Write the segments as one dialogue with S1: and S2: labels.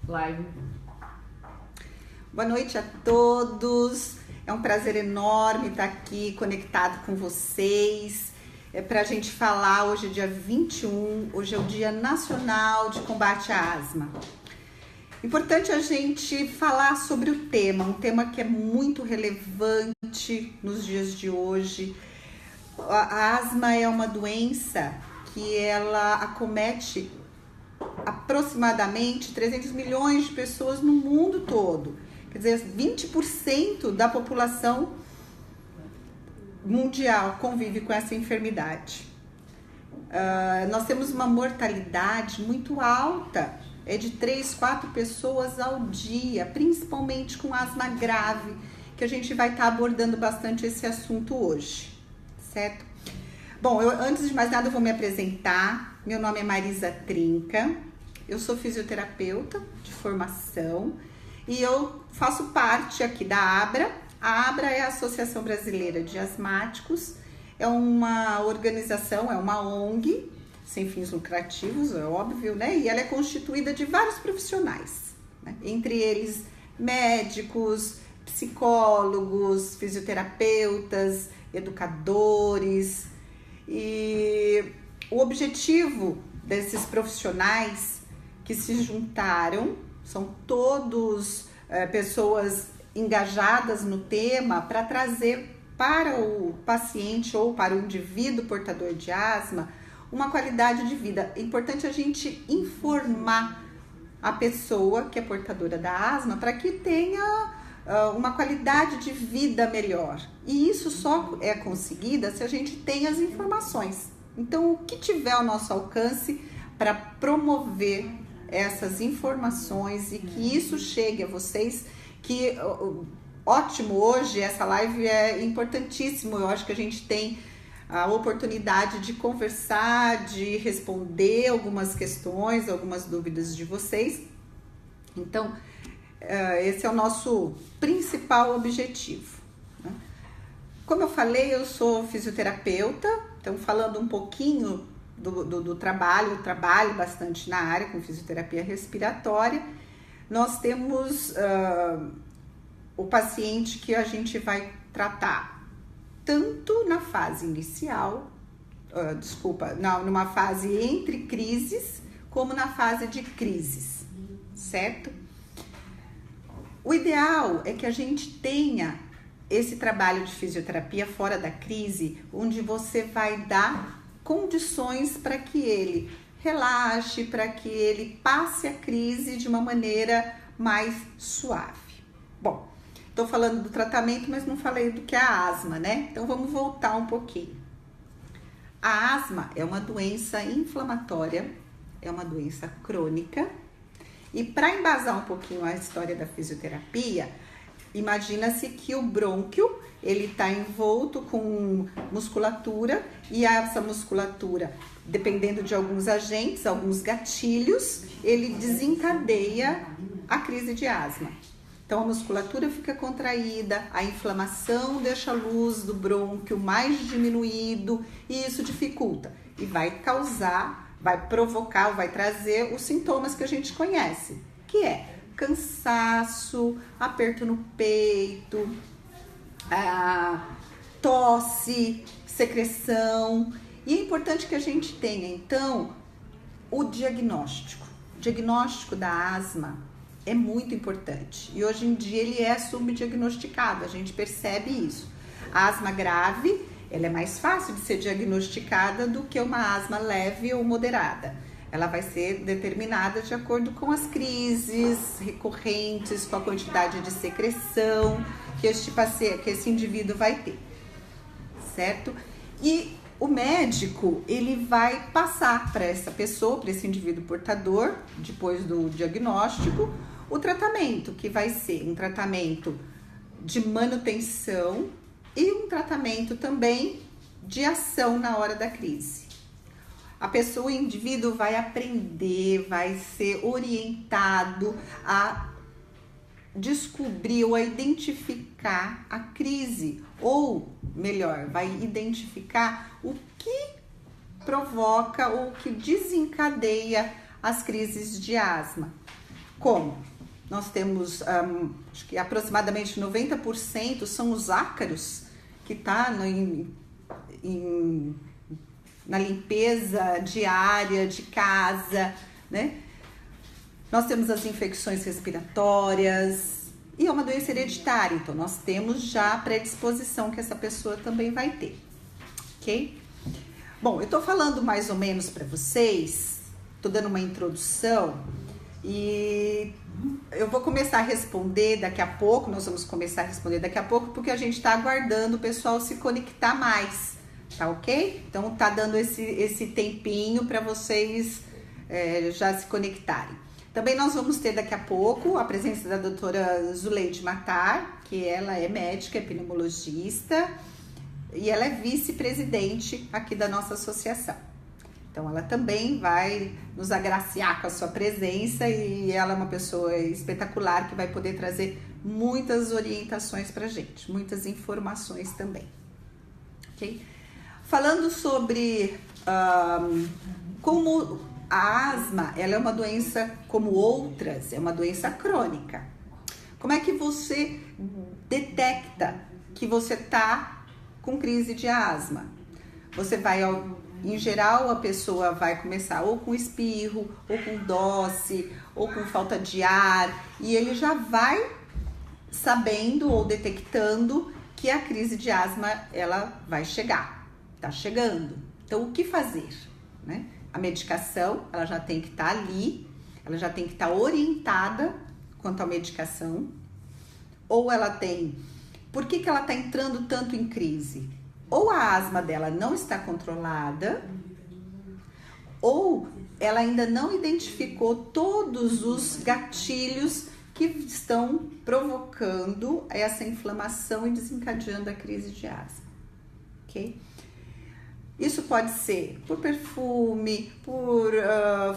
S1: Live.
S2: Boa noite a todos. É um prazer enorme estar aqui conectado com vocês. Para a gente falar, hoje é dia 21, hoje é o Dia Nacional de Combate à Asma. Importante a gente falar sobre o tema, um tema que é muito relevante nos dias de hoje. A asma é uma doença que ela acomete aproximadamente 300 milhões de pessoas no mundo todo. Quer dizer, 20% da população mundial convive com essa enfermidade. Nós temos uma mortalidade muito alta, é de 3, 4 pessoas ao dia, principalmente com asma grave, que a gente vai estar abordando bastante esse assunto hoje, certo? Bom, antes de mais nada eu vou me apresentar. Meu nome é Marisa Trinca, eu sou fisioterapeuta de formação e eu faço parte aqui da ABRA. A ABRA é a Associação Brasileira de Asmáticos, é uma organização, é uma ONG, sem fins lucrativos, é óbvio, né? E ela é constituída de vários profissionais, né? Entre eles médicos, psicólogos, fisioterapeutas, educadores. E o objetivo desses profissionais que se juntaram, são todos pessoas engajadas no tema para trazer para o paciente ou para o indivíduo portador de asma uma qualidade de vida. É importante a gente informar a pessoa que é portadora da asma para que tenha uma qualidade de vida melhor. E isso só é conseguida se a gente tem as informações. Então, o que tiver ao nosso alcance para promover essas informações e que isso chegue a vocês, que ótimo, hoje essa live é importantíssimo. Eu acho que a gente tem a oportunidade de conversar, de responder algumas questões, algumas dúvidas de vocês. Então, esse é o nosso principal objetivo, né? Como eu falei, eu sou fisioterapeuta, então falando um pouquinho do trabalho, eu trabalho bastante na área com fisioterapia respiratória. Nós temos o paciente que a gente vai tratar tanto na fase inicial, numa fase entre crises, como na fase de crises, certo? O ideal é que a gente tenha esse trabalho de fisioterapia fora da crise, onde você vai dar condições para que ele relaxe, para que ele passe a crise de uma maneira mais suave. Bom, estou falando do tratamento, mas não falei do que é a asma, né? Então vamos voltar um pouquinho. A asma é uma doença inflamatória, é uma doença crônica. E para embasar um pouquinho a história da fisioterapia, imagina-se que o brônquio, ele está envolto com musculatura e essa musculatura, dependendo de alguns agentes, alguns gatilhos, ele desencadeia a crise de asma. Então a musculatura fica contraída, a inflamação deixa a luz do brônquio mais diminuído e isso dificulta e vai causar, vai provocar, vai trazer os sintomas que a gente conhece, que é cansaço, aperto no peito, tosse, secreção. E é importante que a gente tenha, então, o diagnóstico. O diagnóstico da asma é muito importante. E hoje em dia ele é subdiagnosticado, a gente percebe isso. A asma grave, ela é mais fácil de ser diagnosticada do que uma asma leve ou moderada. Ela vai ser determinada de acordo com as crises recorrentes, com a quantidade de secreção que esse indivíduo vai ter, certo? E o médico, ele vai passar para essa pessoa, para esse indivíduo portador, depois do diagnóstico, o tratamento, que vai ser um tratamento de manutenção e um tratamento também de ação na hora da crise. A pessoa, o indivíduo vai aprender, vai ser orientado a descobrir ou a identificar a crise, ou melhor, vai identificar o que provoca ou que desencadeia as crises de asma. Como? Nós temos, acho que aproximadamente 90% são os ácaros que tá na limpeza diária de casa, né? Nós temos as infecções respiratórias e é uma doença hereditária, então nós temos já a predisposição que essa pessoa também vai ter, ok? Bom, eu tô falando mais ou menos para vocês, tô dando uma introdução e eu vou começar a responder daqui a pouco, nós vamos começar a responder daqui a pouco, porque a gente tá aguardando o pessoal se conectar mais, tá ok? Então tá dando esse tempinho para vocês já se conectarem. Também nós vamos ter daqui a pouco a presença da doutora Zuleide Matar, que ela é médica, é pneumologista e ela é vice-presidente aqui da nossa associação. Então ela também vai nos agraciar com a sua presença e ela é uma pessoa espetacular que vai poder trazer muitas orientações pra gente, muitas informações também, ok? Falando sobre como a asma, ela é uma doença como outras, é uma doença crônica. Como é que você detecta que você tá com crise de asma? Você vai, em geral, a pessoa vai começar ou com espirro, ou com tosse, ou com falta de ar, e ele já vai sabendo ou detectando que a crise de asma, ela vai chegar, tá chegando. Então, o que fazer, né? A medicação, ela já tem que estar ali, ela já tem que estar orientada quanto à medicação, ou ela tem... Por que ela está entrando tanto em crise? Ou a asma dela não está controlada, ou ela ainda não identificou todos os gatilhos que estão provocando essa inflamação e desencadeando a crise de asma, ok? Isso pode ser por perfume, por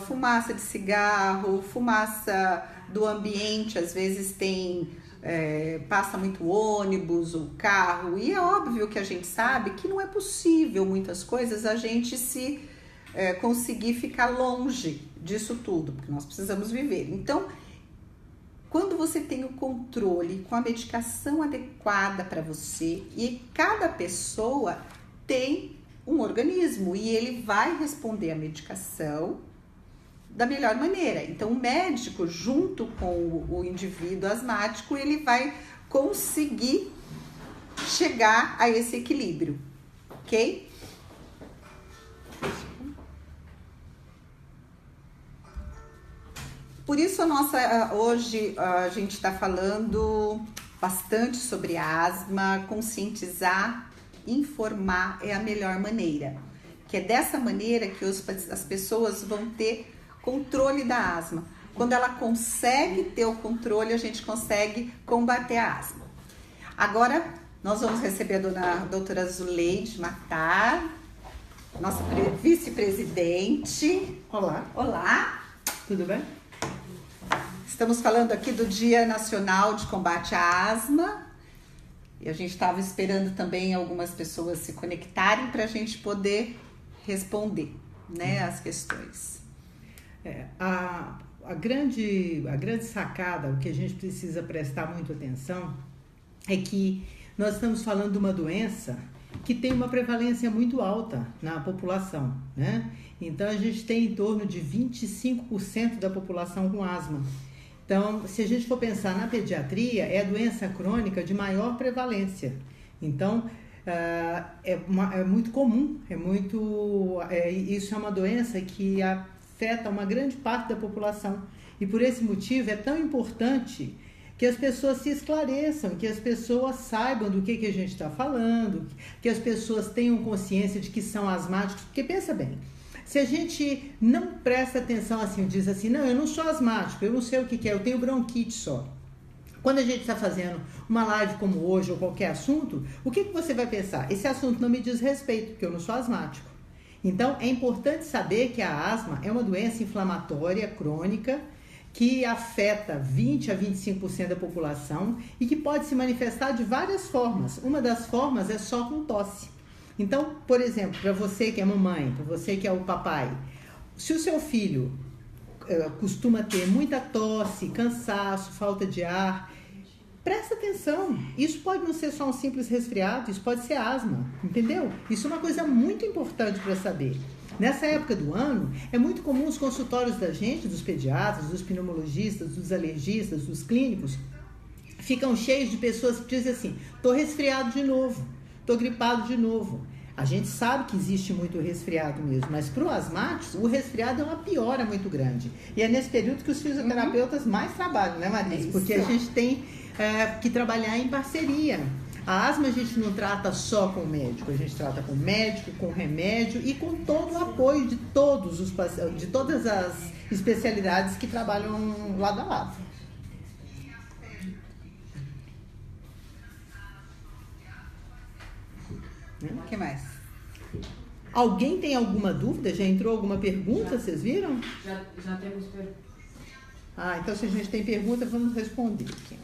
S2: fumaça de cigarro, fumaça do ambiente, às vezes passa muito ônibus ou carro, e é óbvio que a gente sabe que não é possível muitas coisas a gente conseguir ficar longe disso tudo, porque nós precisamos viver. Então, quando você tem o controle com a medicação adequada para você, e cada pessoa tem um organismo e ele vai responder a medicação da melhor maneira. Então, o médico, junto com o indivíduo asmático, ele vai conseguir chegar a esse equilíbrio, ok? Por isso, hoje a gente está falando bastante sobre asma, conscientizar, informar é a melhor maneira, que é dessa maneira que as pessoas vão ter controle da asma. Quando ela consegue ter o controle, a gente consegue combater a asma. Agora, nós vamos receber a doutora Zuleide Matar, nossa vice-presidente.
S1: Olá.
S2: Olá.
S1: Tudo bem?
S2: Estamos falando aqui do Dia Nacional de Combate à Asma. E a gente estava esperando também algumas pessoas se conectarem para a gente poder responder, né, as questões.
S1: A grande sacada, o que a gente precisa prestar muita atenção, é que nós estamos falando de uma doença que tem uma prevalência muito alta na população, né? Então, a gente tem em torno de 25% da população com asma. Então, se a gente for pensar na pediatria, é a doença crônica de maior prevalência. Então, é muito comum, isso é uma doença que afeta uma grande parte da população. E por esse motivo é tão importante que as pessoas se esclareçam, que as pessoas saibam do que a gente está falando, que as pessoas tenham consciência de que são asmáticos. Porque pensa bem, se a gente não presta atenção assim, diz assim, não, eu não sou asmático, eu não sei o que é, eu tenho bronquite só. Quando a gente está fazendo uma live como hoje ou qualquer assunto, o que você vai pensar? Esse assunto não me diz respeito, porque eu não sou asmático. Então, é importante saber que a asma é uma doença inflamatória crônica que afeta 20 a 25% da população e que pode se manifestar de várias formas. Uma das formas é só com tosse. Então, por exemplo, para você que é mamãe, para você que é o papai, se o seu filho costuma ter muita tosse, cansaço, falta de ar, presta atenção. Isso pode não ser só um simples resfriado, isso pode ser asma, entendeu? Isso é uma coisa muito importante para saber. Nessa época do ano, é muito comum os consultórios da gente, dos pediatras, dos pneumologistas, dos alergistas, dos clínicos, ficam cheios de pessoas que dizem assim: tô resfriado de novo, tô gripado de novo. A gente sabe que existe muito resfriado mesmo, mas para o asmático, o resfriado é uma piora muito grande. E é nesse período que os fisioterapeutas mais trabalham, né, Marisa? Porque a gente tem que trabalhar em parceria. A asma a gente não trata só com o médico, a gente trata com o médico, com o remédio e com todo o apoio de todas as especialidades que trabalham lado a lado.
S2: O que mais?
S1: Alguém tem alguma dúvida? Já entrou alguma pergunta? Vocês viram?
S3: Já temos pergunta.
S1: Então se a gente tem pergunta, vamos responder aqui.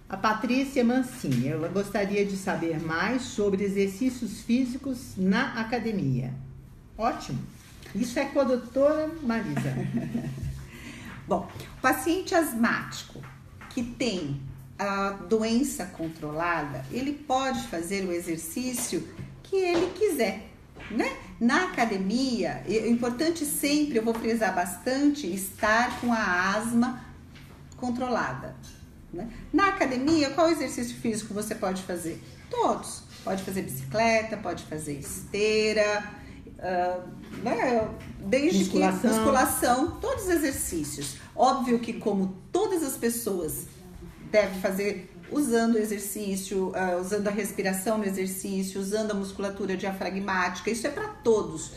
S1: A Patrícia Mancini, ela gostaria de saber mais sobre exercícios físicos na academia. Ótimo. Isso é com a doutora Marisa.
S2: Bom, o paciente asmático que tem a doença controlada, ele pode fazer o exercício que ele quiser, né? Na academia, é importante sempre, eu vou frisar bastante, estar com a asma controlada, né? Na academia, qual exercício físico você pode fazer? Todos. Pode fazer bicicleta, pode fazer esteira, né? Desde musculação, todos os exercícios. Óbvio que, como todas as pessoas deve fazer usando o exercício, usando a respiração no exercício, usando a musculatura diafragmática, isso é para todos.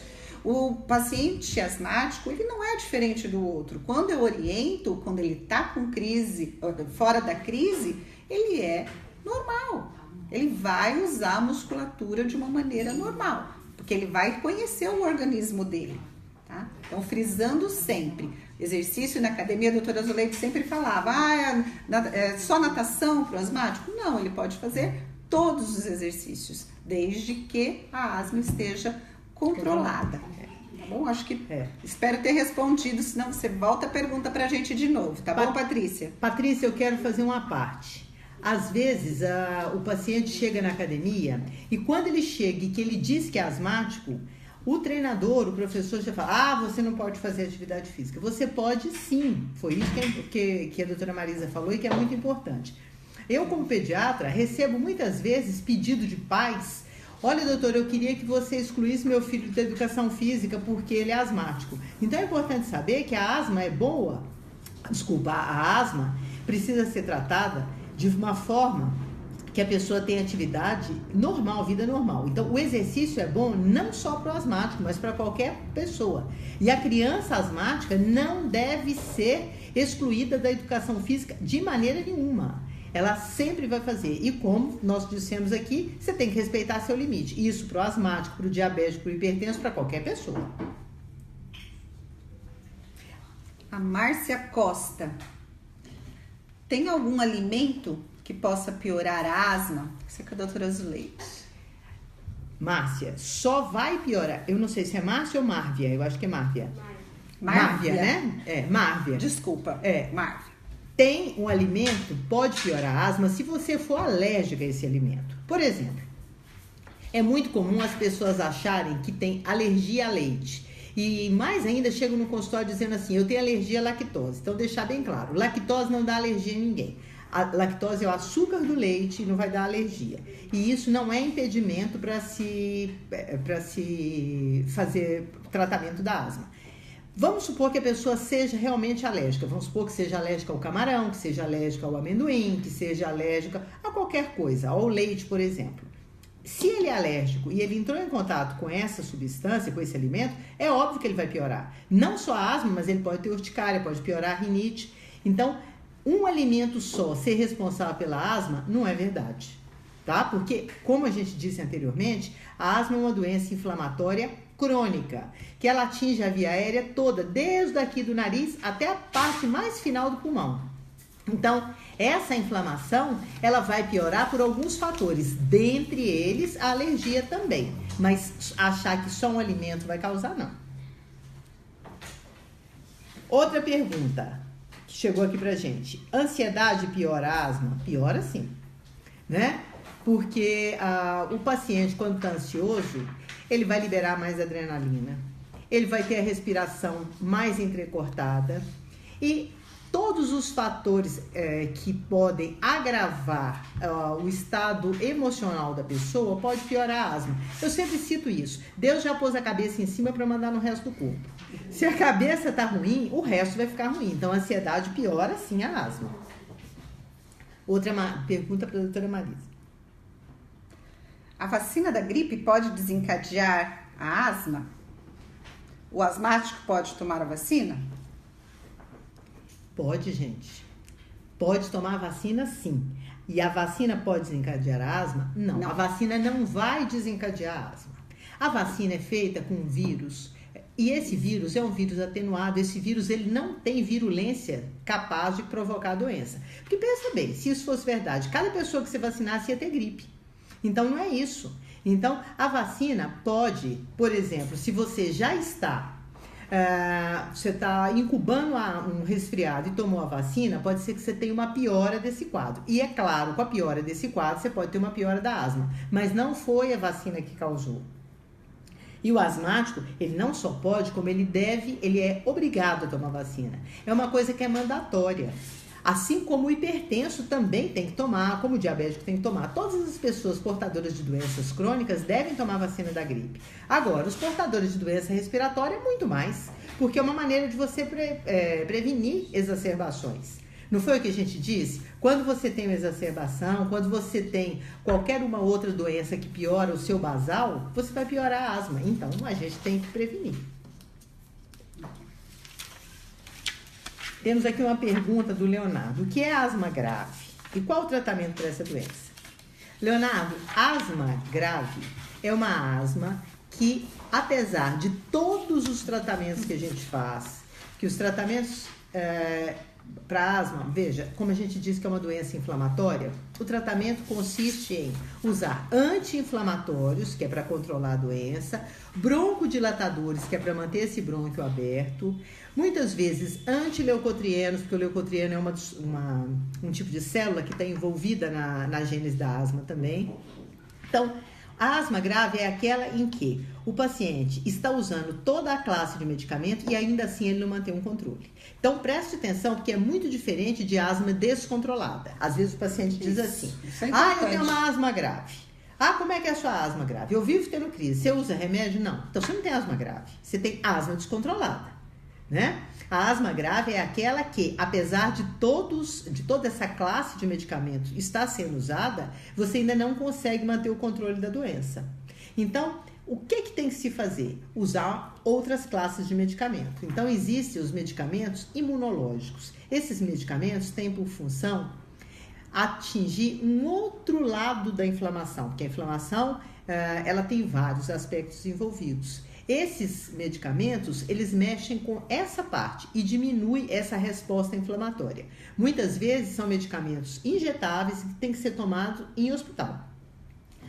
S2: O paciente asmático, ele não é diferente do outro. Quando eu oriento, quando ele está com crise, fora da crise, ele é normal. Ele vai usar a musculatura de uma maneira normal, porque ele vai conhecer o organismo dele, tá? Então, frisando sempre, exercício na academia, a doutora Zuleide sempre falava, só natação para o asmático? Não, ele pode fazer todos os exercícios, desde que a asma esteja controlada. Tá bom? Acho que espero ter respondido, senão você volta a pergunta pra gente de novo, tá bom, Patrícia?
S1: Patrícia, eu quero fazer uma parte. Às vezes, o paciente chega na academia e quando ele chega e que ele diz que é asmático, o treinador, o professor já fala, você não pode fazer atividade física. Você pode sim, foi isso que a doutora Marisa falou e que é muito importante. Eu, como pediatra, recebo muitas vezes pedido de pais: olha, doutor, eu queria que você excluísse meu filho da educação física porque ele é asmático. Então é importante saber que a asma é boa, a asma precisa ser tratada de uma forma que a pessoa tenha atividade normal, vida normal. Então, o exercício é bom não só para o asmático, mas para qualquer pessoa. E a criança asmática não deve ser excluída da educação física de maneira nenhuma. Ela sempre vai fazer. E como nós dissemos aqui, você tem que respeitar seu limite. Isso para o asmático, para o diabético, para o hipertenso, para qualquer pessoa.
S2: A Márcia Costa. Tem algum alimento que possa piorar a asma? Isso é com a doutora Zuleide.
S1: Márcia, só vai piorar. Eu não sei se é Márcia ou Márvia. Eu acho que é Márvia.
S2: Márvia,
S1: né?
S2: Márvia. Desculpa.
S1: Márvia. Tem um alimento, pode piorar a asma se você for alérgica a esse alimento. Por exemplo, é muito comum as pessoas acharem que tem alergia a leite. E mais ainda, chegam no consultório dizendo assim: eu tenho alergia à lactose. Então, deixar bem claro, lactose não dá alergia a ninguém. A lactose é o açúcar do leite e não vai dar alergia. E isso não é impedimento para se fazer tratamento da asma. Vamos supor que a pessoa seja realmente alérgica. Vamos supor que seja alérgica ao camarão, que seja alérgica ao amendoim, que seja alérgica a qualquer coisa, ao leite, por exemplo. Se ele é alérgico e ele entrou em contato com essa substância, com esse alimento, é óbvio que ele vai piorar. Não só a asma, mas ele pode ter urticária, pode piorar a rinite. Então, um alimento só ser responsável pela asma não é verdade, tá? Porque, como a gente disse anteriormente, a asma é uma doença inflamatória crônica, que ela atinge a via aérea toda, desde aqui do nariz até a parte mais final do pulmão. Então, essa inflamação, ela vai piorar por alguns fatores, dentre eles a alergia também. Mas achar que só um alimento vai causar, não. Outra pergunta que chegou aqui pra gente. Ansiedade piora a asma? Piora sim, né? Porque o paciente, quando está ansioso, ele vai liberar mais adrenalina, ele vai ter a respiração mais entrecortada e todos os fatores que podem agravar o estado emocional da pessoa pode piorar a asma. Eu sempre cito isso. Deus já pôs a cabeça em cima para mandar no resto do corpo. Se a cabeça tá ruim, o resto vai ficar ruim. Então, a ansiedade piora sim a asma. Outra pergunta para a doutora Marisa.
S2: A vacina da gripe pode desencadear a asma? O asmático pode tomar a vacina?
S1: Pode, gente. Pode tomar a vacina, sim. E a vacina pode desencadear a asma? Não. A vacina não vai desencadear a asma. A vacina é feita com um vírus, e esse vírus é um vírus atenuado. Esse vírus, ele não tem virulência capaz de provocar a doença. Porque pensa bem, se isso fosse verdade, cada pessoa que você vacinasse ia ter gripe. Então, não é isso. Então, a vacina pode, por exemplo, se você já está... você está incubando um resfriado e tomou a vacina, pode ser que você tenha uma piora desse quadro. E é claro, com a piora desse quadro, você pode ter uma piora da asma. Mas não foi a vacina que causou. E o asmático, ele não só pode, como ele deve, ele é obrigado a tomar vacina. É uma coisa que é mandatória. Assim como o hipertenso também tem que tomar, como o diabético tem que tomar. Todas as pessoas portadoras de doenças crônicas devem tomar vacina da gripe. Agora, os portadores de doença respiratória, muito mais. Porque é uma maneira de você prevenir exacerbações. Não foi o que a gente disse? Quando você tem uma exacerbação, quando você tem qualquer uma outra doença que piora o seu basal, você vai piorar a asma. Então, a gente tem que prevenir. Temos aqui uma pergunta do Leonardo. O que é asma grave? E qual o tratamento para essa doença? Leonardo, asma grave é uma asma que, apesar de todos os tratamentos que a gente faz, que os tratamentos para asma, veja, como a gente diz que é uma doença inflamatória, o tratamento consiste em usar anti-inflamatórios, que é para controlar a doença, broncodilatadores, que é para manter esse brônquio aberto, muitas vezes antileucotrienos, porque o leucotrieno é um tipo de célula que está envolvida na gênese da asma também. Então, a asma grave é aquela em que o paciente está usando toda a classe de medicamento e ainda assim ele não mantém um controle. Então, preste atenção, porque é muito diferente de asma descontrolada. Às vezes o paciente diz assim, eu tenho uma asma grave. Como é que é a sua asma grave? Eu vivo tendo crise. Você usa remédio? Não. Então, você não tem asma grave. Você tem asma descontrolada, né? A asma grave é aquela que, apesar de toda essa classe de medicamentos estar sendo usada, você ainda não consegue manter o controle da doença. Então, o que tem que se fazer? Usar outras classes de medicamento. Então, existem os medicamentos imunológicos. Esses medicamentos têm por função atingir um outro lado da inflamação, porque a inflamação ela tem vários aspectos envolvidos. Esses medicamentos, eles mexem com essa parte e diminuem essa resposta inflamatória. Muitas vezes são medicamentos injetáveis que têm que ser tomados em hospital.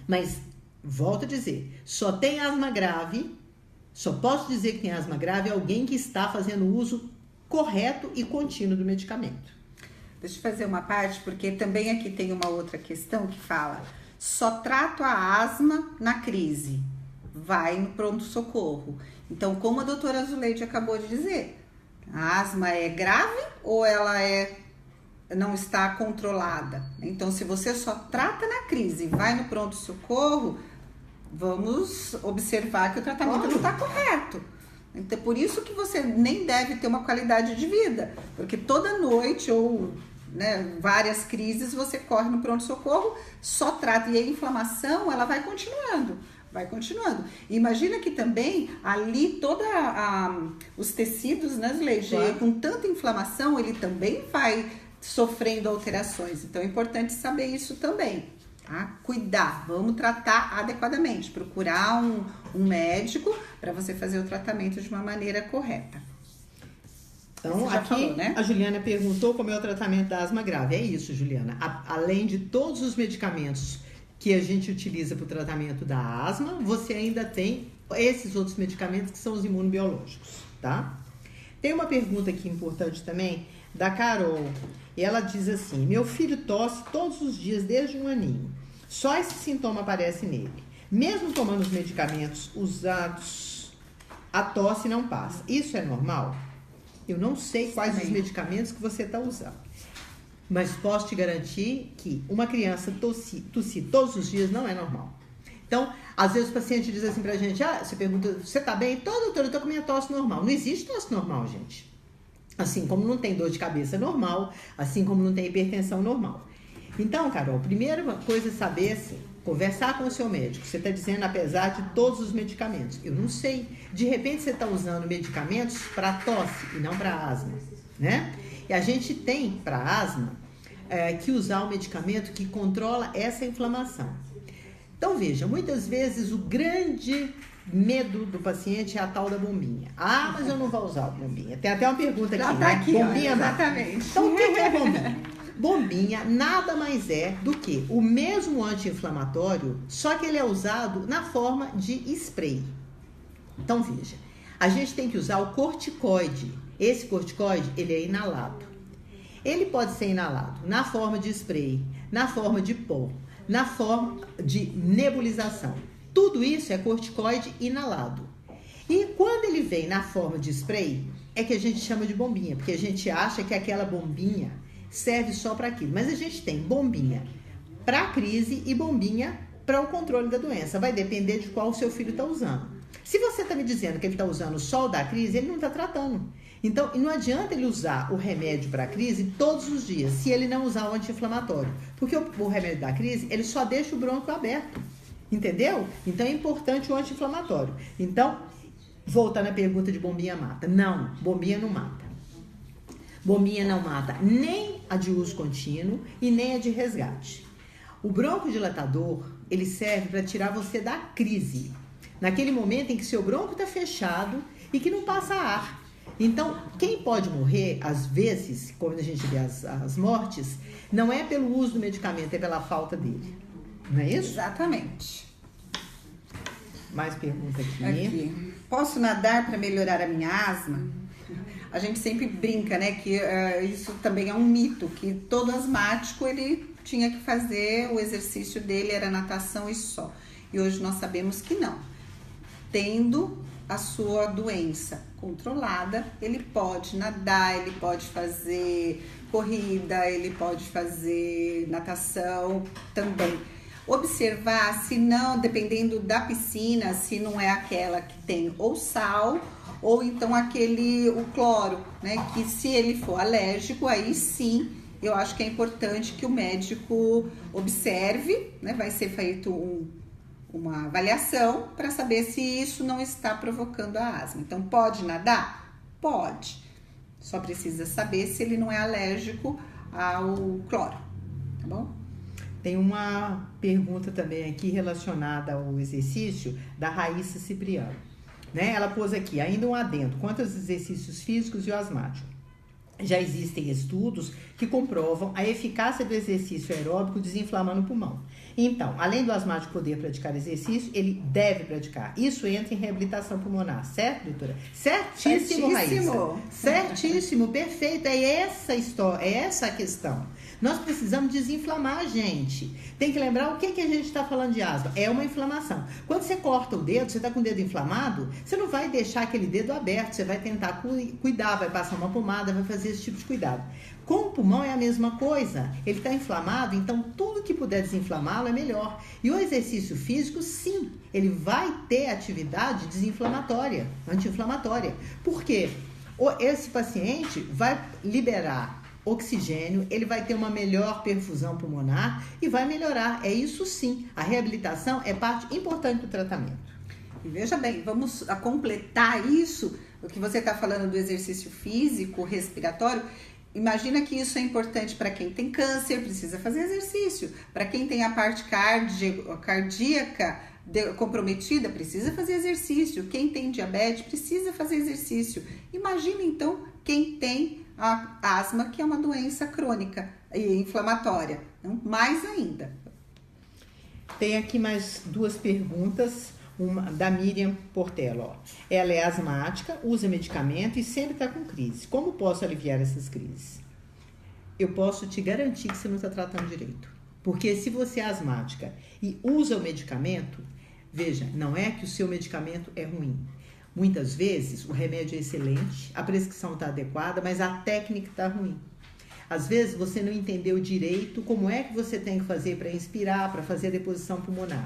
S1: Mas, volto a dizer, só tem asma grave, só posso dizer que tem asma grave alguém que está fazendo uso correto e contínuo do medicamento.
S2: Deixa eu fazer uma parte, porque também aqui tem uma outra questão que fala: só trato a asma na crise. Vai no pronto-socorro. Então, como a doutora Zuleide acabou de dizer, a asma é grave ou ela não está controlada? Então, se você só trata na crise e vai no pronto-socorro, vamos observar que o tratamento não está correto. Então, por isso que você nem deve ter uma qualidade de vida, porque toda noite ou várias crises você corre no pronto-socorro, só trata, e a inflamação ela vai continuando. Imagina que também ali toda os tecidos, né, Zuleide, com tanta inflamação, ele também vai sofrendo alterações. Então é importante saber isso também, tá? Cuidar, vamos tratar adequadamente, procurar um médico para você fazer o tratamento de uma maneira correta.
S1: Então, aqui falou, né? A Juliana perguntou como é o tratamento da asma grave. É isso, Juliana. Além de todos os medicamentos que a gente utiliza para o tratamento da asma, você ainda tem esses outros medicamentos que são os imunobiológicos, tá? Tem uma pergunta aqui importante também, da Carol. E ela diz assim: meu filho tosse todos os dias desde 1 aninho. Só esse sintoma aparece nele. Mesmo tomando os medicamentos usados, a tosse não passa. Isso é normal? Eu não sei quais os medicamentos que você está usando. Mas posso te garantir que uma criança tossir todos os dias não é normal. Então, às vezes o paciente diz assim pra gente, você pergunta, você tá bem? Tô, doutor, eu tô com minha tosse normal. Não existe tosse normal, gente. Assim como não tem dor de cabeça normal, assim como não tem hipertensão normal. Então, Carol, a primeira coisa é saber, assim, conversar com o seu médico. Você está dizendo, apesar de todos os medicamentos. Eu não sei. De repente, você está usando medicamentos para tosse e não para asma, né? E a gente tem, para asma, que usar um medicamento que controla essa inflamação. Então, veja, muitas vezes o grande medo do paciente é a tal da bombinha. Mas eu não vou usar a bombinha. Tem até uma pergunta aqui, né?
S2: Aqui,
S1: bombinha,
S2: exatamente.
S1: Então, o que é bombinha? Bombinha nada mais é do que o mesmo anti-inflamatório, só que ele é usado na forma de spray. Então, veja, a gente tem que usar o corticoide. Esse corticoide, ele é inalado. Ele pode ser inalado na forma de spray, na forma de pó, na forma de nebulização. Tudo isso é corticoide inalado. E quando ele vem na forma de spray, é que a gente chama de bombinha, porque a gente acha que aquela bombinha serve só para aquilo. Mas a gente tem bombinha para crise e bombinha para o controle da doença. Vai depender de qual o seu filho está usando. Se você está me dizendo que ele está usando só o da crise, ele não está tratando. Então, não adianta ele usar o remédio para a crise todos os dias, se ele não usar o anti-inflamatório. Porque o remédio da crise, ele só deixa o brônquio aberto. Entendeu? Então, é importante o anti-inflamatório. Então, voltando à pergunta de bombinha mata. Não, bombinha não mata. Bombinha não mata nem a de uso contínuo e nem a de resgate. O broncodilatador, ele serve para tirar você da crise. Naquele momento em que seu bronco está fechado e que não passa ar. Então, quem pode morrer, às vezes, quando a gente vê as mortes, não é pelo uso do medicamento, é pela falta dele. Não é isso?
S2: Exatamente.
S1: Mais pergunta aqui.
S2: Posso nadar para melhorar a minha asma? A gente sempre brinca, né, que isso também é um mito, que todo asmático, ele tinha que fazer, o exercício dele era natação e só. E hoje nós sabemos que não. Tendo a sua doença controlada, ele pode nadar, ele pode fazer corrida, ele pode fazer natação também. Observar se não, dependendo da piscina, se não é aquela que tem ou sal ou então o cloro, né? Que se ele for alérgico, aí sim, eu acho que é importante que o médico observe, né? Vai ser feito uma avaliação para saber se isso não está provocando a asma. Então, pode nadar? Pode. Só precisa saber se ele não é alérgico ao cloro, tá bom?
S1: Tem uma pergunta também aqui relacionada ao exercício da Raíssa Cipriano. Né? Ela pôs aqui, ainda um adendo, quanto aos exercícios físicos e o asmático. Já existem estudos que comprovam a eficácia do exercício aeróbico desinflamando o pulmão. Então, além do asmático poder praticar exercício, ele deve praticar. Isso entra em reabilitação pulmonar, certo, doutora? Certíssimo, Raíssa. Certíssimo, perfeito. É essa a história, é essa a questão. Nós precisamos desinflamar a gente. Tem que lembrar o que a gente está falando de asma. É uma inflamação. Quando você corta o dedo, você está com o dedo inflamado, você não vai deixar aquele dedo aberto, você vai tentar cuidar, vai passar uma pomada, vai fazer esse tipo de cuidado. Com o pulmão é a mesma coisa. Ele está inflamado, então tudo que puder desinflamá-lo é melhor. E o exercício físico, sim, ele vai ter atividade desinflamatória, anti-inflamatória. Por quê? Esse paciente vai liberar oxigênio, ele vai ter uma melhor perfusão pulmonar e vai melhorar. É isso sim. A reabilitação é parte importante do tratamento.
S2: E veja bem, vamos completar isso, o que você está falando do exercício físico, respiratório. Imagina que isso é importante para quem tem câncer, precisa fazer exercício. Para quem tem a parte cardíaca comprometida, precisa fazer exercício. Quem tem diabetes, precisa fazer exercício. Imagina então quem tem a asma, que é uma doença crônica e inflamatória. Então, mais ainda.
S1: Tem aqui mais duas perguntas. da Miriam Portela, ó. Ela é asmática, usa medicamento e sempre está com crise. Como posso aliviar essas crises? Eu posso te garantir que você não está tratando direito. Porque se você é asmática e usa o medicamento, veja, não é que o seu medicamento é ruim. Muitas vezes o remédio é excelente, a prescrição está adequada, mas a técnica está ruim. Às vezes você não entendeu direito como é que você tem que fazer para inspirar, para fazer a deposição pulmonar.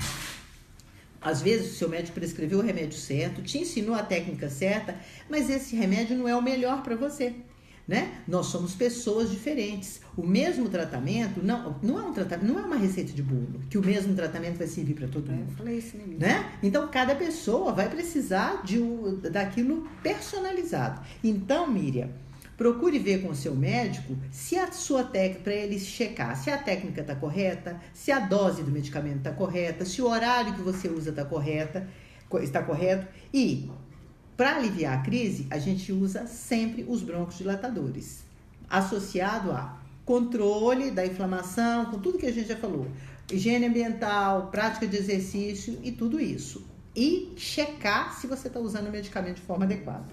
S1: Às vezes o seu médico prescreveu o remédio certo, te ensinou a técnica certa, mas esse remédio não é o melhor para você, né? Nós somos pessoas diferentes. O mesmo tratamento não é um tratamento, não é uma receita de bolo, que o mesmo tratamento vai servir para todo mundo.
S2: Eu falei isso,
S1: né? Então cada pessoa vai precisar daquilo personalizado. Então, Miriam, procure ver com o seu médico se a sua técnica, para ele checar se a técnica está correta, se a dose do medicamento está correta, se o horário que você usa está correto. E, para aliviar a crise, a gente usa sempre os broncodilatadores, associado a controle da inflamação, com tudo que a gente já falou, higiene ambiental, prática de exercício e tudo isso. E checar se você está usando o medicamento de forma adequada.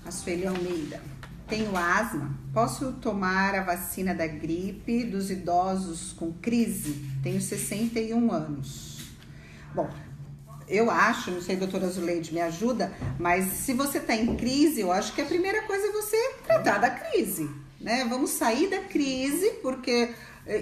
S2: A Sueli Almeida. Tenho asma. Posso tomar a vacina da gripe dos idosos com crise? Tenho 61 anos. Bom, eu acho, não sei, doutora Zuleide me ajuda, mas se você está em crise, eu acho que a primeira coisa é você tratar da crise, né? Vamos sair da crise, porque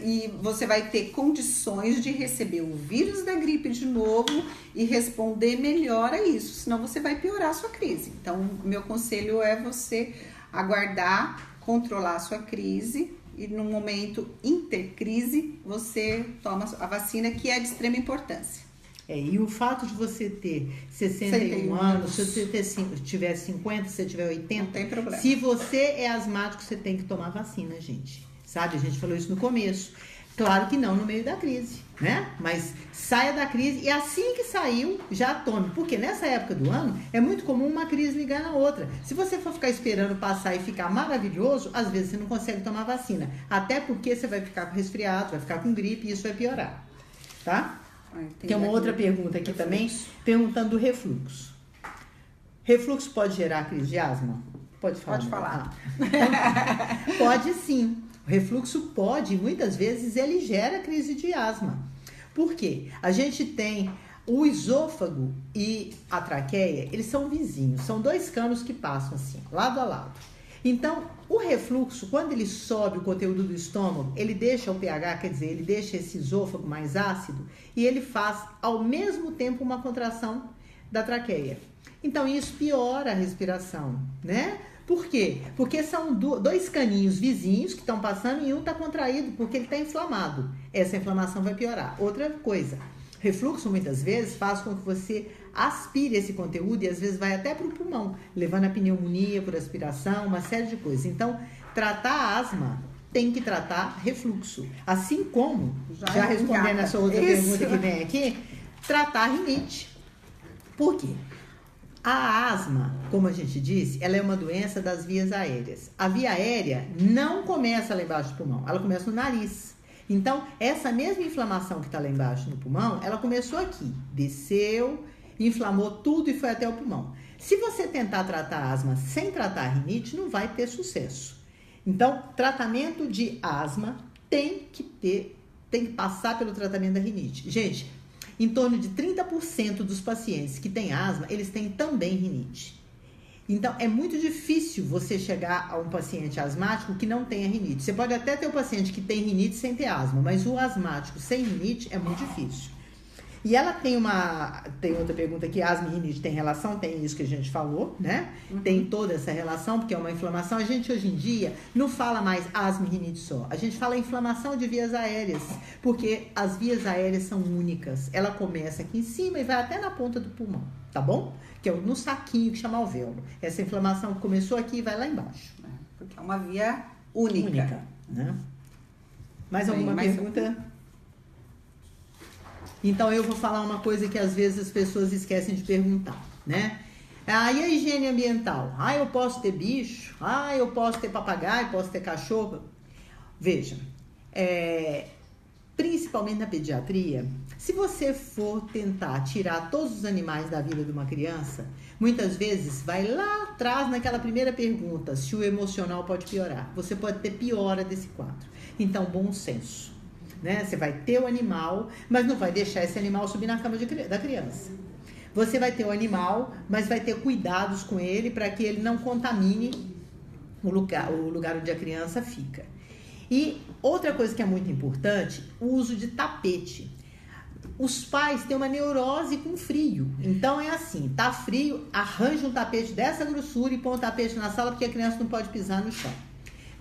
S2: e você vai ter condições de receber o vírus da gripe de novo e responder melhor a isso, senão você vai piorar a sua crise. Então, meu conselho é você aguardar, controlar a sua crise e no momento intercrise você toma a vacina, que é de extrema importância.
S1: E o fato de você ter 61 anos, se você tiver 50, se você tiver 80,
S2: não tem problema.
S1: Se você é asmático, você tem que tomar vacina, gente. Sabe? A gente falou isso no começo. Claro que não no meio da crise, né? Mas saia da crise e assim que saiu, já tome. Porque nessa época do ano, é muito comum uma crise ligar na outra. Se você for ficar esperando passar e ficar maravilhoso, às vezes você não consegue tomar vacina. Até porque você vai ficar com resfriado, vai ficar com gripe e isso vai piorar. Tá? Tem uma outra pergunta aqui também, perguntando do refluxo. Refluxo pode gerar crise de asma? Pode falar.
S2: Pode falar.
S1: Pode sim. O refluxo pode, muitas vezes, ele gera crise de asma. Por quê? A gente tem o esôfago e a traqueia, eles são vizinhos. São dois canos que passam assim, lado a lado. Então, o refluxo, quando ele sobe o conteúdo do estômago, ele deixa o pH, quer dizer, ele deixa esse esôfago mais ácido e ele faz, ao mesmo tempo, uma contração da traqueia. Então, isso piora a respiração, né? Por quê? Porque são dois caninhos vizinhos que estão passando e um está contraído porque ele está inflamado. Essa inflamação vai piorar. Outra coisa, refluxo muitas vezes faz com que você aspire esse conteúdo e às vezes vai até para o pulmão, levando a pneumonia por aspiração, uma série de coisas. Então, tratar a asma tem que tratar refluxo. Assim como, já respondendo a sua outra pergunta que vem aqui, tratar a rinite. Por quê? A asma, como a gente disse, ela é uma doença das vias aéreas. A via aérea não começa lá embaixo do pulmão, ela começa no nariz. Então, essa mesma inflamação que está lá embaixo no pulmão, ela começou aqui, desceu, inflamou tudo e foi até o pulmão. Se você tentar tratar a asma sem tratar a rinite, não vai ter sucesso. Então, tratamento de asma tem que passar pelo tratamento da rinite. Gente, em torno de 30% dos pacientes que têm asma, eles têm também rinite. Então, é muito difícil você chegar a um paciente asmático que não tenha rinite. Você pode até ter um paciente que tem rinite sem ter asma, mas o asmático sem rinite é muito difícil. E ela tem outra pergunta aqui, asma e rinite tem relação? Tem isso que a gente falou, né? Uhum. Tem toda essa relação, porque é uma inflamação. A gente hoje em dia não fala mais asma e rinite só. A gente fala inflamação de vias aéreas, porque as vias aéreas são únicas. Ela começa aqui em cima e vai até na ponta do pulmão, tá bom? Que é no saquinho que chama alvéolo. Essa inflamação começou aqui e vai lá embaixo.
S2: Porque é uma via única.
S1: Né? Mais alguma pergunta? Então, eu vou falar uma coisa que às vezes as pessoas esquecem de perguntar, né? E a higiene ambiental? Eu posso ter bicho? Eu posso ter papagaio? Posso ter cachorro? Veja, principalmente na pediatria, se você for tentar tirar todos os animais da vida de uma criança, muitas vezes vai lá atrás naquela primeira pergunta, se o emocional pode piorar. Você pode ter piora desse quadro. Então, bom senso, né? Você vai ter o animal, mas não vai deixar esse animal subir na cama da criança. Você vai ter o animal, mas vai ter cuidados com ele para que ele não contamine o lugar onde a criança fica. E outra coisa que é muito importante, o uso de tapete. Os pais têm uma neurose com frio. Então é assim, tá frio, arranja um tapete dessa grossura e põe o tapete na sala porque a criança não pode pisar no chão.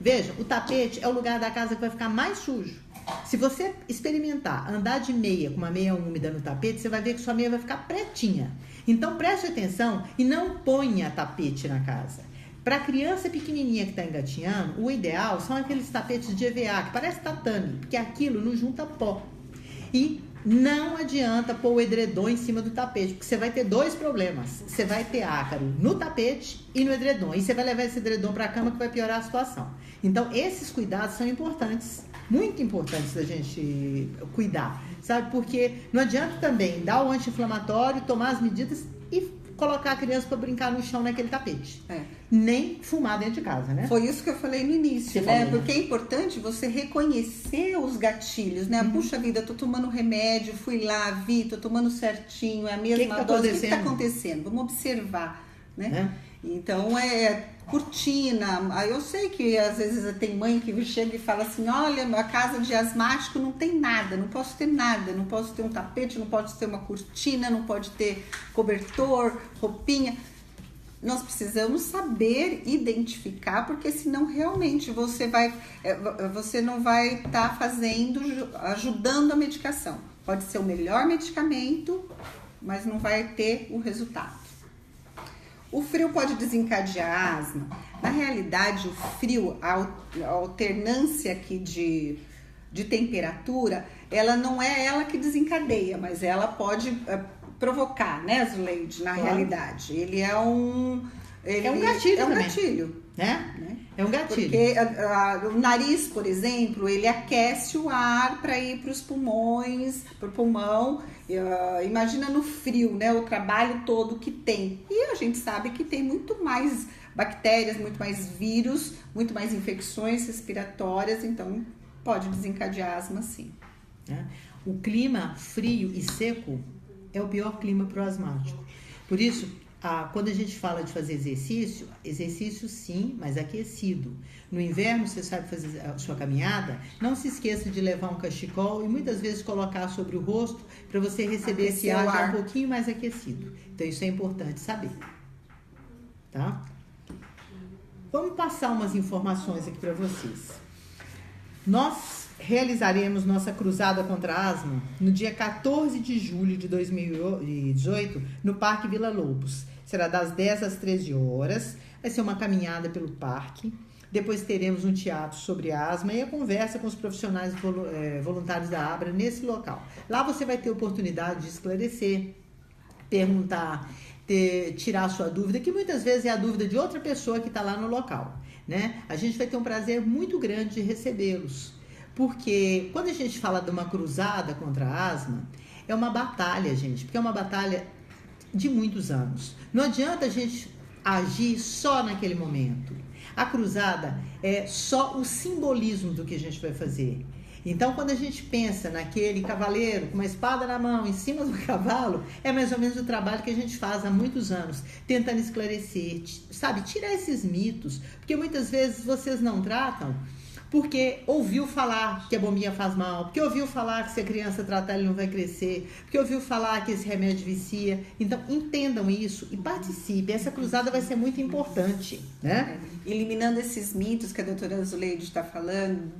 S1: Veja, o tapete é o lugar da casa que vai ficar mais sujo. Se você experimentar andar de meia com uma meia úmida no tapete, você vai ver que sua meia vai ficar pretinha. Então preste atenção e não ponha tapete na casa. Para a criança pequenininha que está engatinhando, o ideal são aqueles tapetes de EVA, que parece tatame, porque aquilo não junta pó. E não adianta pôr o edredom em cima do tapete, porque você vai ter dois problemas. Você vai ter ácaro no tapete e no edredom. E você vai levar esse edredom para a cama que vai piorar a situação. Então, esses cuidados são importantes, muito importantes da gente cuidar, sabe? Porque não adianta também dar o anti-inflamatório, tomar as medidas e colocar a criança para brincar no chão naquele tapete. Nem fumar dentro de casa, né?
S2: Foi isso que eu falei no início, né? Porque é importante você reconhecer os gatilhos, né? Puxa vida, tô tomando remédio, fui lá, vi, tô tomando certinho, é a mesma dose. O que tá acontecendo? Vamos observar, né? Então, cortina. Aí eu sei que às vezes tem mãe que chega e fala assim, olha, a casa de asmático não tem nada, não posso ter nada, não posso ter um tapete, não pode ter uma cortina, não pode ter cobertor, roupinha. Nós precisamos saber identificar, porque senão realmente você não vai estar ajudando a medicação. Pode ser o melhor medicamento, mas não vai ter o resultado. O frio pode desencadear asma. Na realidade, o frio, a alternância aqui de temperatura, ela não é ela que desencadeia, mas ela pode provocar, né, Zuleide, na realidade. Ele é um
S1: gatilho.
S2: É um
S1: também.
S2: gatilho.
S1: Né? É um gatilho.
S2: Porque o nariz, por exemplo, ele aquece o ar para ir para os pulmões, para o pulmão. Imagina no frio, né? O trabalho todo que tem. E a gente sabe que tem muito mais bactérias, muito mais vírus, muito mais infecções respiratórias, então pode desencadear asma, sim.
S1: O clima frio e seco é o pior clima para o asmático. Por isso, quando a gente fala de fazer exercício sim, mas aquecido. No inverno você sabe fazer a sua caminhada, não se esqueça de levar um cachecol e muitas vezes colocar sobre o rosto para você receber esse ar já um pouquinho mais aquecido. Então isso é importante saber. Tá? Vamos passar umas informações aqui para vocês. Nós realizaremos nossa cruzada contra a asma no dia 14 de julho de 2018 no Parque Vila Lobos. Será das 10 às 13 horas. Vai ser uma caminhada pelo parque. Depois teremos um teatro sobre asma e a conversa com os profissionais voluntários da Abra nesse local. Lá você vai ter oportunidade de esclarecer, perguntar, tirar a sua dúvida, que muitas vezes é a dúvida de outra pessoa que está lá no local, né? A gente vai ter um prazer muito grande de recebê-los. Porque quando a gente fala de uma cruzada contra a asma, é uma batalha, gente, porque é uma batalha de muitos anos. Não adianta a gente agir só naquele momento. A cruzada é só o simbolismo do que a gente vai fazer. Então, quando a gente pensa naquele cavaleiro com uma espada na mão, em cima do cavalo, é mais ou menos o trabalho que a gente faz há muitos anos, tentando esclarecer, sabe, tirar esses mitos, porque muitas vezes vocês não tratam porque ouviu falar que a bombinha faz mal, porque ouviu falar que se a criança tratar ele não vai crescer, porque ouviu falar que esse remédio vicia. Então, entendam isso e participem. Essa cruzada vai ser muito importante, né?
S2: Eliminando esses mitos que a doutora Zuleide está falando,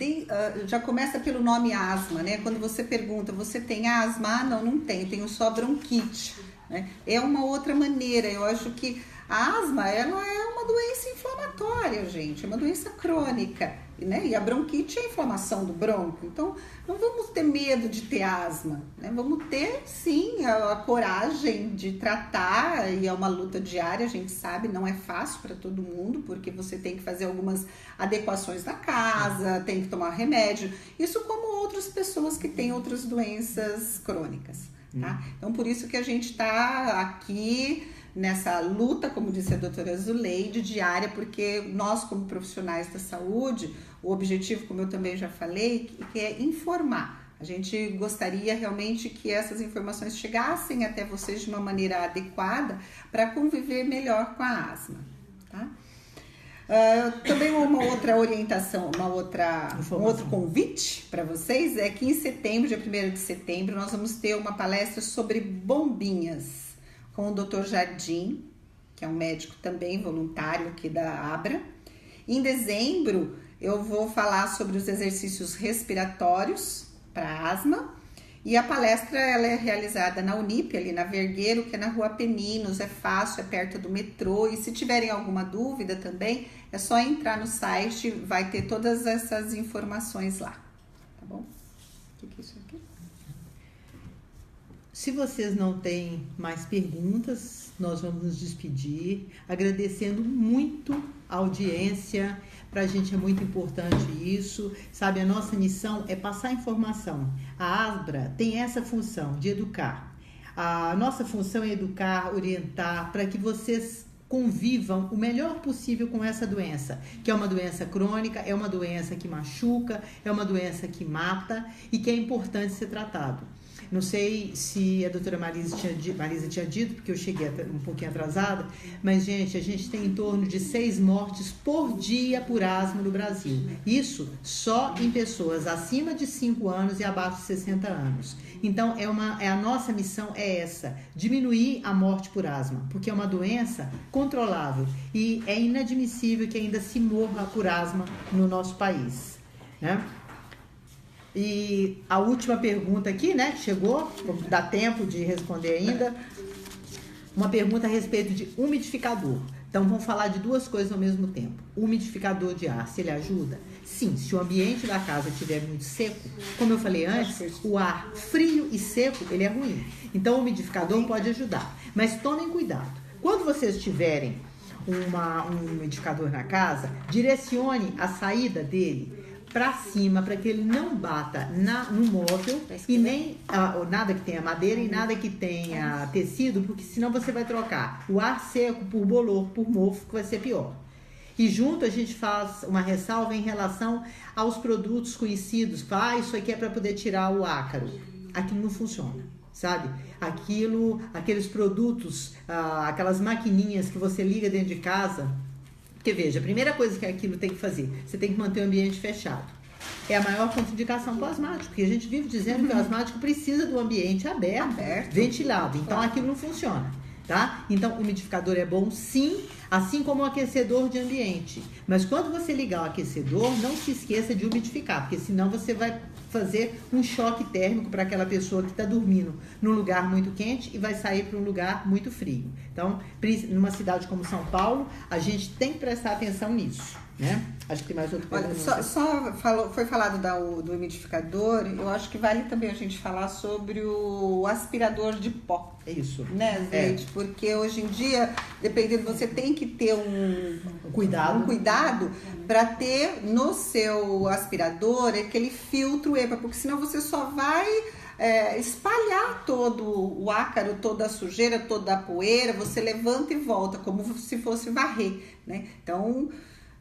S2: já começa pelo nome asma, né? Quando você pergunta, você tem asma? Não tenho só bronquite, né? É uma outra maneira. Eu acho que a asma, ela é uma uma doença inflamatória, gente, é uma doença crônica, né? E a bronquite é a inflamação do bronco. Então, não vamos ter medo de ter asma, né? Vamos ter, sim, a coragem de tratar, e é uma luta diária, a gente sabe, não é fácil para todo mundo, porque você tem que fazer algumas adequações na casa, tem que tomar remédio, isso como outras pessoas que têm outras doenças crônicas, tá? Então, por isso que a gente está aqui nessa luta, como disse a doutora Zuleide, diária, porque nós, como profissionais da saúde, o objetivo, como eu também já falei, que é informar. A gente gostaria realmente que essas informações chegassem até vocês de uma maneira adequada para conviver melhor com a asma, tá? Também uma outra orientação, um outro convite para vocês é que em setembro, dia 1º de setembro, nós vamos ter uma palestra sobre bombinhas com o Dr. Jardim, que é um médico também voluntário aqui da Abra. Em dezembro, eu vou falar sobre os exercícios respiratórios para asma. E a palestra ela é realizada na Unip, ali na Vergueiro, que é na Rua Peninos. É fácil, é perto do metrô. E se tiverem alguma dúvida também, é só entrar no site, vai ter todas essas informações lá. Tá bom? O que é isso aqui?
S1: Se vocês não têm mais perguntas, nós vamos nos despedir, agradecendo muito a audiência. Para a gente é muito importante isso, sabe? A nossa missão é passar informação. A Abra tem essa função de educar. A nossa função é educar, orientar, para que vocês convivam o melhor possível com essa doença, que é uma doença crônica, é uma doença que machuca, é uma doença que mata e que é importante ser tratado. Não sei se a doutora Marisa tinha dito, porque eu cheguei um pouquinho atrasada, mas, gente, a gente tem em torno de 6 mortes por dia por asma no Brasil. Isso só em pessoas acima de 5 anos e abaixo de 60 anos. Então, a nossa missão é essa, diminuir a morte por asma, porque é uma doença controlável e é inadmissível que ainda se morra por asma no nosso país, né? E a última pergunta aqui, né, que chegou, dá tempo de responder ainda, uma pergunta a respeito de umidificador. Então, vamos falar de 2 coisas ao mesmo tempo. O umidificador de ar, se ele ajuda? Sim, se o ambiente da casa estiver muito seco, como eu falei antes, o ar frio e seco, ele é ruim. Então, o umidificador pode ajudar. Mas tomem cuidado. Quando vocês tiverem um umidificador na casa, direcione a saída dele para cima, para que ele não bata no móvel e nem nada que tenha madeira e nada que tenha tecido, porque senão você vai trocar o ar seco por bolor, por mofo, que vai ser pior. E junto a gente faz uma ressalva em relação aos produtos conhecidos. Isso aqui é para poder tirar o ácaro. Aquilo não funciona, sabe? Aqueles produtos, aquelas maquininhas que você liga dentro de casa. Porque, veja, a primeira coisa que aquilo tem que fazer, você tem que manter o ambiente fechado. É a maior contraindicação para o asmático, porque a gente vive dizendo que o asmático precisa do ambiente aberto, ventilado. Então, aquilo não funciona, tá? Então, o umidificador é bom, sim, assim como o aquecedor de ambiente. Mas quando você ligar o aquecedor, não se esqueça de umidificar, porque senão você vai fazer um choque térmico para aquela pessoa que está dormindo num lugar muito quente e vai sair para um lugar muito frio. Então, numa cidade como São Paulo, a gente tem que prestar atenção nisso, né? Acho que tem mais outro problema.
S2: Foi falado do umidificador, eu acho que vale também a gente falar sobre o aspirador de pó.
S1: É isso.
S2: Né, gente? Porque hoje em dia, dependendo, você tem que ter um cuidado para ter no seu aspirador aquele filtro EPA, porque senão você só vai espalhar todo o ácaro, toda a sujeira, toda a poeira, você levanta e volta, como se fosse varrer, né? Então,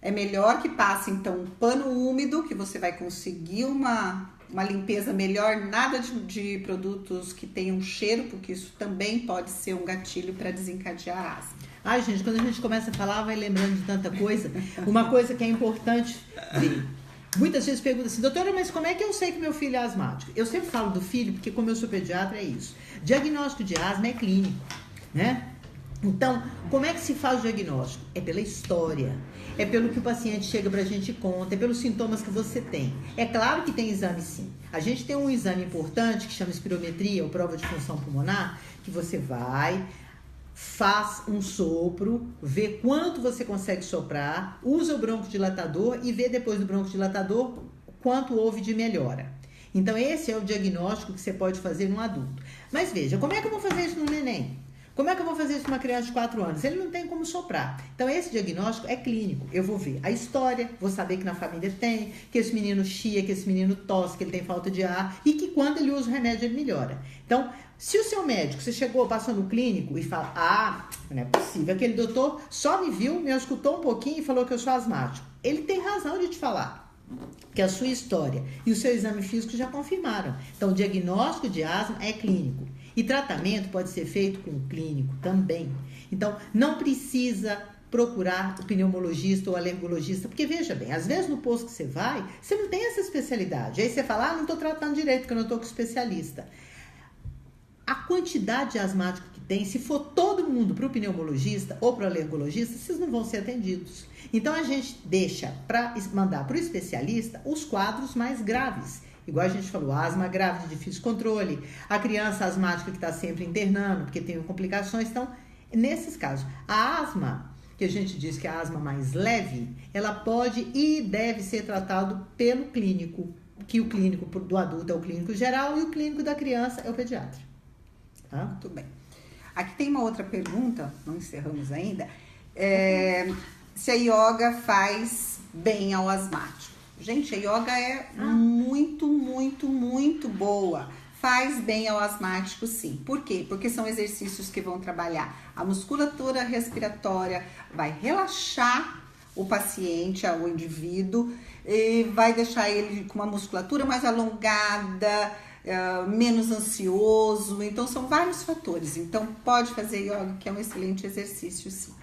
S2: é melhor que passe, então, um pano úmido, que você vai conseguir uma limpeza melhor, nada de produtos que tenham cheiro, porque isso também pode ser um gatilho para desencadear a asma.
S1: Ai, gente, quando a gente começa a falar, vai lembrando de tanta coisa. Uma coisa que é importante ver. Muitas vezes perguntam assim, doutora, mas como é que eu sei que meu filho é asmático? Eu sempre falo do filho, porque como eu sou pediatra, é isso. Diagnóstico de asma é clínico, né? Então, como é que se faz o diagnóstico? É pela história, é pelo que o paciente chega pra gente e conta, é pelos sintomas que você tem. É claro que tem exame sim. A gente tem um exame importante que chama espirometria, ou prova de função pulmonar, que você vai faz um sopro, vê quanto você consegue soprar, usa o broncodilatador e vê depois do broncodilatador quanto houve de melhora. Então, esse é o diagnóstico que você pode fazer num adulto. Mas veja, como é que eu vou fazer isso num neném? Como é que eu vou fazer isso numa criança de 4 anos? Ele não tem como soprar. Então, esse diagnóstico é clínico. Eu vou ver a história, vou saber que na família tem, que esse menino chia, que esse menino tosse, que ele tem falta de ar e que quando ele usa o remédio ele melhora. Então, se o seu médico, você chegou, passou no clínico e fala, não é possível, aquele doutor só me viu, me escutou um pouquinho e falou que eu sou asmático. Ele tem razão de te falar. Que a sua história e o seu exame físico já confirmaram. Então, o diagnóstico de asma é clínico. E tratamento pode ser feito com o clínico também. Então, não precisa procurar o pneumologista ou alergologista, porque veja bem, às vezes no posto que você vai, você não tem essa especialidade. Aí você fala, não estou tratando direito, porque eu não estou com especialista. A quantidade de asmático que tem, se for todo mundo para o pneumologista ou para o alergologista, vocês não vão ser atendidos. Então, a gente deixa para mandar para o especialista os quadros mais graves. Igual a gente falou, asma grave de difícil controle, a criança asmática que está sempre internando, porque tem complicações. Então, nesses casos, a asma, que a gente diz que é a asma mais leve, ela pode e deve ser tratado pelo clínico, que o clínico do adulto é o clínico geral e o clínico da criança é o pediatra. Tá?
S2: Muito bem. Aqui tem uma outra pergunta, não encerramos ainda. Se a yoga faz bem ao asmático. Gente, a yoga é muito, muito, muito boa. Faz bem ao asmático, sim. Por quê? Porque são exercícios que vão trabalhar a musculatura respiratória, vai relaxar o paciente, o indivíduo, e vai deixar ele com uma musculatura mais alongada, menos ansioso. Então, são vários fatores. Então, pode fazer yoga, que é um excelente exercício, sim.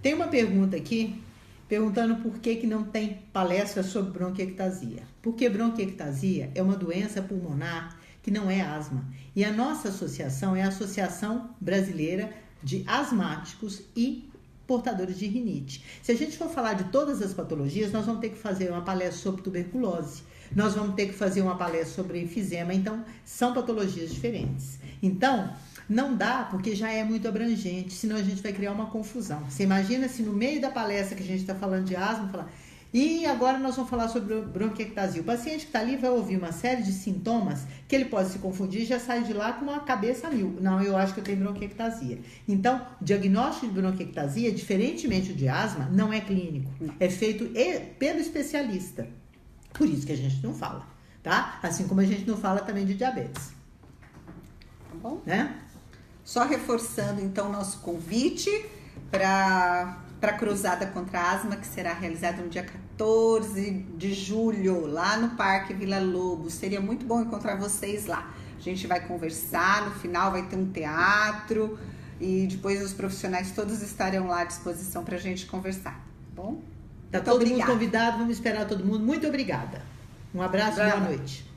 S1: Tem uma pergunta aqui, perguntando por que não tem palestra sobre bronquiectasia. Porque bronquiectasia é uma doença pulmonar que não é asma. E a nossa associação é a Associação Brasileira de Asmáticos e Portadores de Rinite. Se a gente for falar de todas as patologias, nós vamos ter que fazer uma palestra sobre tuberculose. Nós vamos ter que fazer uma palestra sobre enfisema. Então, são patologias diferentes. Então, não dá, porque já é muito abrangente, senão a gente vai criar uma confusão. Você imagina se no meio da palestra que a gente está falando de asma, falar, e agora nós vamos falar sobre bronquiectasia. O paciente que está ali vai ouvir uma série de sintomas que ele pode se confundir e já sai de lá com uma cabeça a mil. Não, eu acho que eu tenho bronquiectasia. Então, o diagnóstico de bronquiectasia, diferentemente de asma, não é clínico. É feito pelo especialista. Por isso que a gente não fala, tá? Assim como a gente não fala também de diabetes.
S2: Tá bom?
S1: Né?
S2: Só reforçando, então, nosso convite para a Cruzada contra a Asma, que será realizada no dia 14 de julho, lá no Parque Vila Lobos. Seria muito bom encontrar vocês lá. A gente vai conversar, no final vai ter um teatro e depois os profissionais todos estarão lá à disposição para a gente conversar, tá bom?
S1: Tá todo mundo convidado, vamos esperar todo mundo. Muito obrigada. Um abraço e boa noite.